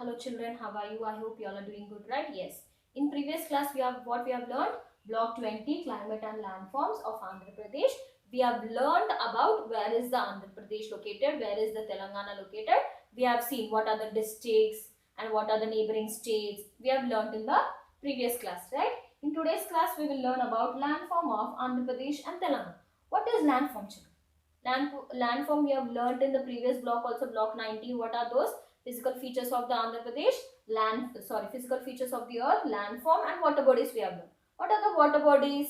Hello children, how are you? I hope you all are doing good, right? Yes. In previous class, we have learned? Block 20, climate and landforms of Andhra Pradesh. We have learned about where is the Andhra Pradesh located, where is the Telangana located. We have seen what are the districts and what are the neighboring states. We have learned in the previous class, right? In today's class, we will learn about landform of Andhra Pradesh and Telangana. What is landform, children? Landform we have learnt in the previous block, also block 90. What are those? Physical features of the Andhra Pradesh physical features of the earth, landform, and water bodies we have learned. What are the water bodies?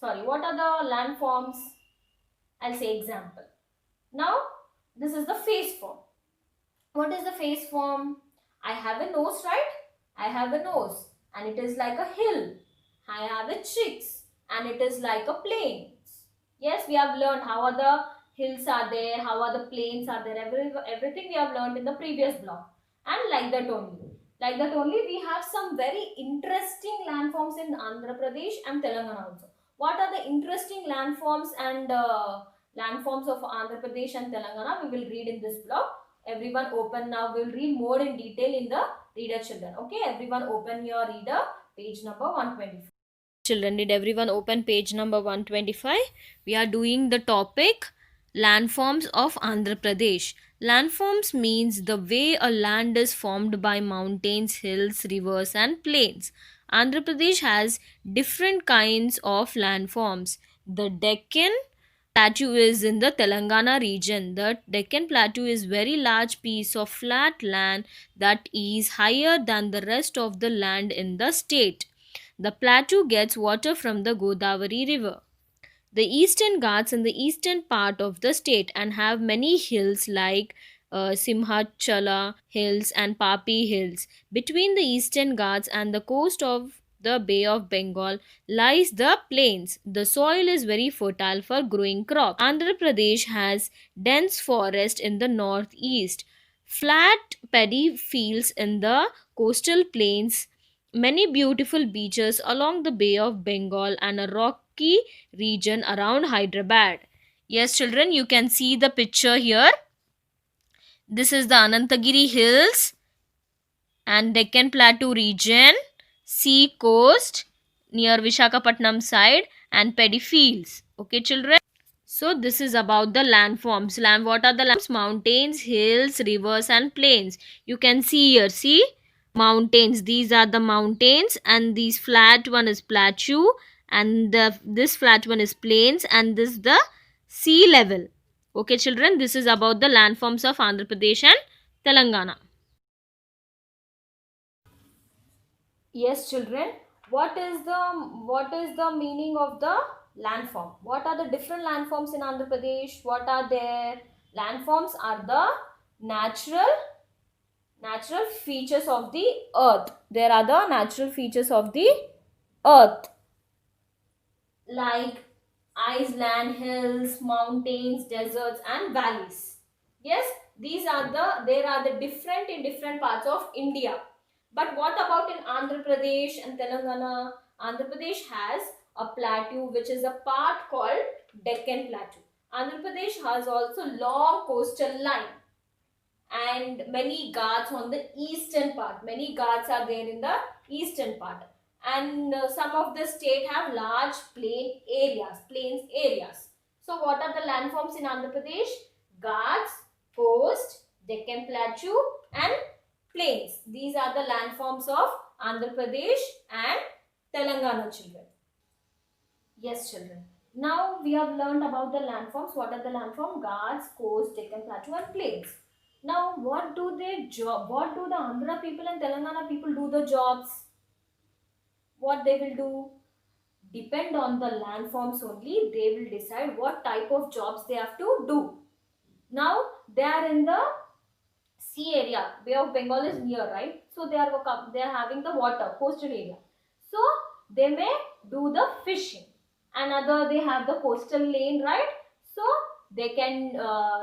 What are the landforms? I'll say example. Now, this is the face form. What is the face form? I have a nose, right? I have a nose and it is like a hill. I have a cheeks and it is like a plain. Yes, we have learned how are the hills are there, how are the plains are there, everything we have learned in the previous block. And like that only we have some very interesting landforms in Andhra Pradesh and Telangana also. What are the interesting landforms and landforms of Andhra Pradesh and Telangana? We will read in this block. Everyone open now. We will read more in detail in the reader, children. Okay, everyone open your reader, page number 125. Children, did everyone open page number 125? We are doing the topic landforms of Andhra Pradesh. Landforms means the way a land is formed by mountains, hills, rivers and plains. Andhra Pradesh has different kinds of landforms. The Deccan Plateau is in the Telangana region. The Deccan Plateau is very large piece of flat land that is higher than the rest of the land in the state. The plateau gets water from the Godavari river. The Eastern Ghats in the eastern part of the state and have many hills like Simhachala Hills and Papi Hills. Between the Eastern Ghats and the coast of the Bay of Bengal lies the plains. The soil is very fertile for growing crops. Andhra Pradesh has dense forest in the northeast, flat paddy fields in the coastal plains, many beautiful beaches along the Bay of Bengal, and a rocky region around Hyderabad. Yes, children, you can see the picture here. This is the Anantagiri Hills and Deccan Plateau region, sea coast near Vishakhapatnam side, and paddy fields. Okay, children. So this is about the landforms. What are the landforms? Mountains, hills, rivers, and plains. You can see here. See, mountains. These are the mountains, and these flat one is plateau, and this flat one is plains, and this the sea level. Okay, children. This is about the landforms of Andhra Pradesh and Telangana. Yes, children. What is the meaning of the landform? What are the different landforms in Andhra Pradesh? What are their landforms? Are the natural features of the earth. There are the natural features of the earth like island, hills, mountains, deserts, and valleys. Yes, there are the different in different parts of India. But what about in Andhra Pradesh and Telangana? Andhra Pradesh has a plateau which is a part called Deccan Plateau. Andhra Pradesh has also long coastal line and many ghats on the eastern part. Many ghats are there in the eastern part. And some of the state have large plains areas. So what are the landforms in Andhra Pradesh? Ghats, coast, Deccan Plateau and plains. These are the landforms of Andhra Pradesh and Telangana, children. Yes, children. Now we have learned about the landforms. What are the landforms? Ghats, coast, Deccan Plateau and plains. Now what do the Andhra people and Telangana people do the jobs? What they will do? Depend on the landforms only. They will decide what type of jobs they have to do. Now they are in the sea area. Bay of Bengal is near, right? So they are having the water, coastal area. So they may do the fishing. Another, they have the coastal lane, right? So they can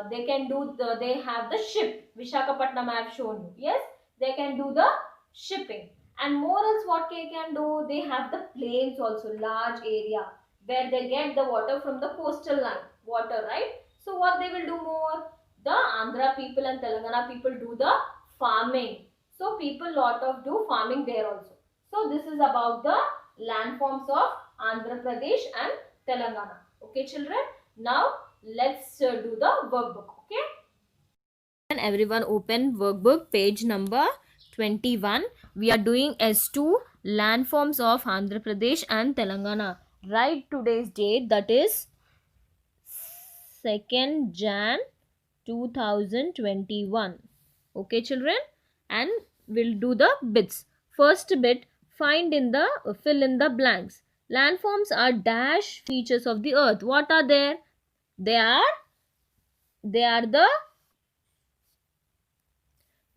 they have the ship. Vishakhapatnam I have shown you. Yes, they can do the shipping. And more else, what they can do? They have the plains also, large area where they get the water from the coastal line, water, right? So what they will do more? The Andhra people and Telangana people do the farming. So people lot of do farming there also. So this is about the landforms of Andhra Pradesh and Telangana. Okay children. Now let's do the workbook. Okay. And everyone open workbook page number 21. We are doing S2 landforms of Andhra Pradesh and Telangana. Write today's date, that is 2nd Jan 2021. Okay children, and we'll do the bits. First bit, fill in the blanks. Landforms are dash features of the earth. What are there? They are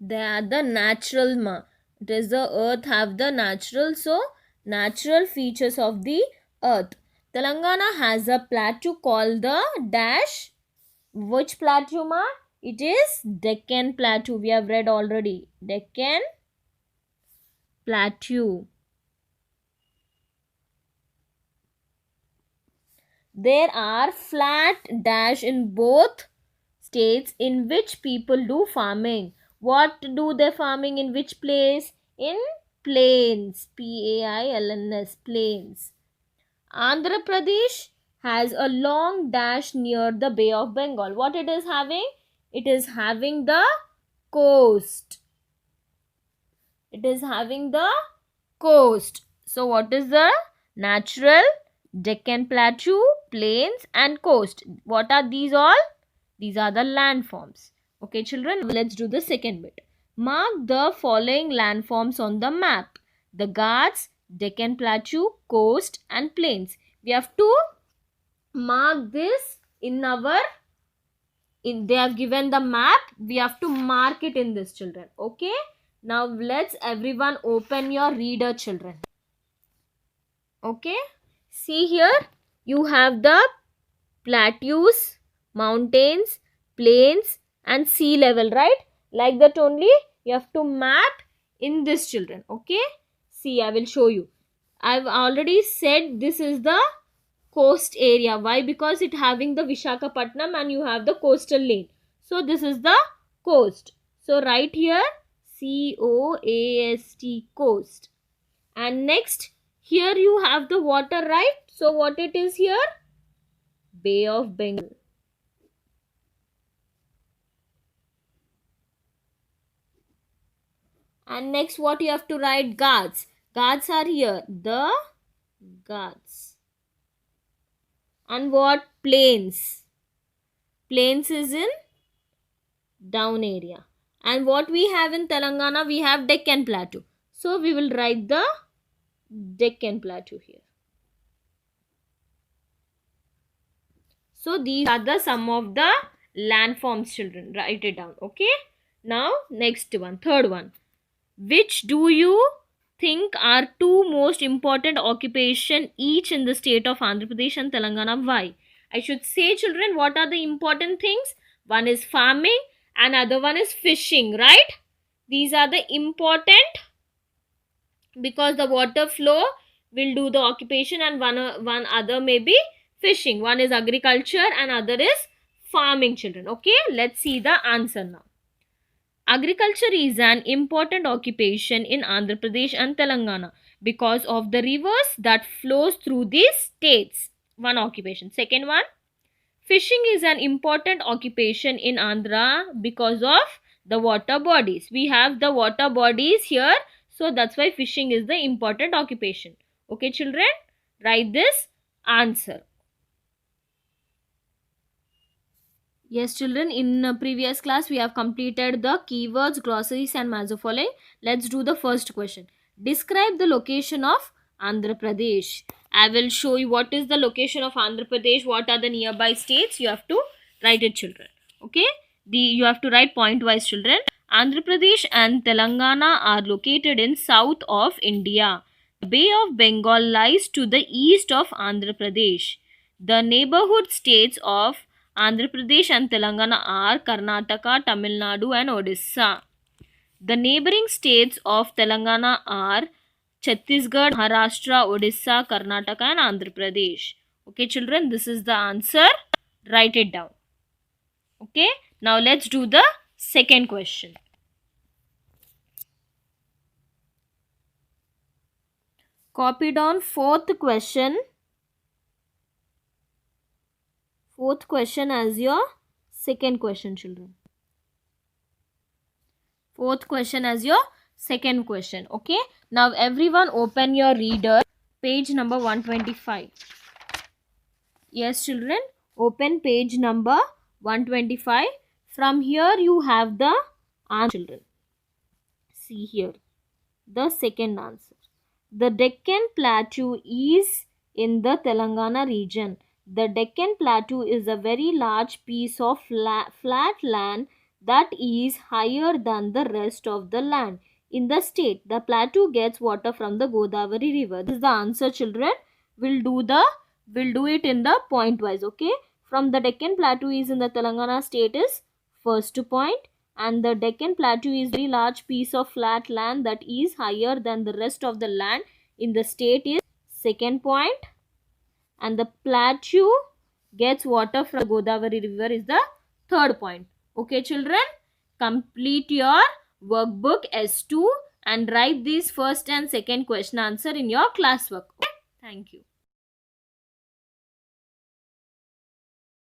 the natural does the earth have the natural, so natural features of the earth. Telangana has a plateau called the dash. Which plateau ma? It is Deccan Plateau. We have read already. Deccan Plateau. There are flat dash in both states in which people do farming. What do they farming in which place? In plains. P-A-I-L-N-S. Plains. Andhra Pradesh has a long dash near the Bay of Bengal. What it is having? It is having the coast. It is having the coast. So what is the natural? Deccan Plateau, plains and coast. What are these all? These are the landforms. Okay children, let's do the second bit. Mark the following landforms on the map. The Ghats, Deccan Plateau, coast and plains. We have to mark this in our, they have given the map. We have to mark it in this children. Okay. Now let's everyone open your reader children. Okay. See here, you have the plateaus, mountains, plains and sea level, right? Like that only you have to map in this children. Okay. See, I will show you. I've already said this is the coast area. Why? Because it having the Visakhapatnam and you have the coastal lane. So this is the coast. So right here C-O-A-S-T, coast. And next, here you have the water, right? So what it is here? Bay of Bengal. And next, what you have to write? Ghats. Ghats are here. The Ghats. And what? Plains. Plains is in down area. And what we have in Telangana? We have Deccan Plateau. So we will write the Deccan Plateau here. So these are the some of the landforms children. Write it down. Okay. Now next one, third one. Which do you think are two most important occupation each in the state of Andhra Pradesh and Telangana? Why? I should say children, what are the important things? One is farming and other one is fishing, right? These are the important, because the water flow will do the occupation and one other may be fishing. One is agriculture and other is farming children. Okay, let's see the answer now. Agriculture is an important occupation in Andhra Pradesh and Telangana because of the rivers that flows through these states. One occupation. Second one, fishing is an important occupation in Andhra because of the water bodies. We have the water bodies here, so that's why fishing is the important occupation. Okay children, write this answer. Yes children, in previous class we have completed the keywords, glossaries and mazophole. Let's do the first question. Describe the location of Andhra Pradesh. I will show you what is the location of Andhra Pradesh, what are the nearby states. You have to write it children. Okay, you have to write point wise children. Andhra Pradesh and Telangana are located in south of India. The Bay of Bengal lies to the east of Andhra Pradesh. The neighborhood states of Andhra Pradesh and Telangana are Karnataka, Tamil Nadu and Odisha. The neighboring states of Telangana are Chhattisgarh, Maharashtra, Odisha, Karnataka and Andhra Pradesh. Okay children, this is the answer. Write it down. Okay, now let's do the second question. Copy down fourth question. Fourth question as your second question, children. Fourth question as your second question. Okay. Now everyone open your reader. Page number 125. Yes, children. Open page number 125. From here you have the answer, children. See here. The second answer. The Deccan Plateau is in the Telangana region. The Deccan Plateau is a very large piece of flat land that is higher than the rest of the land in the state. The plateau gets water from the Godavari river. This is the answer, children. We'll do it in the point wise. Okay. From the Deccan Plateau is in the Telangana state is first point. And the Deccan Plateau is a very large piece of flat land that is higher than the rest of the land in the state is second point. And the plateau gets water from the Godavari river is the third point. Okay, children, complete your workbook S2 and write this first and second question answer in your classwork. Okay? Thank you.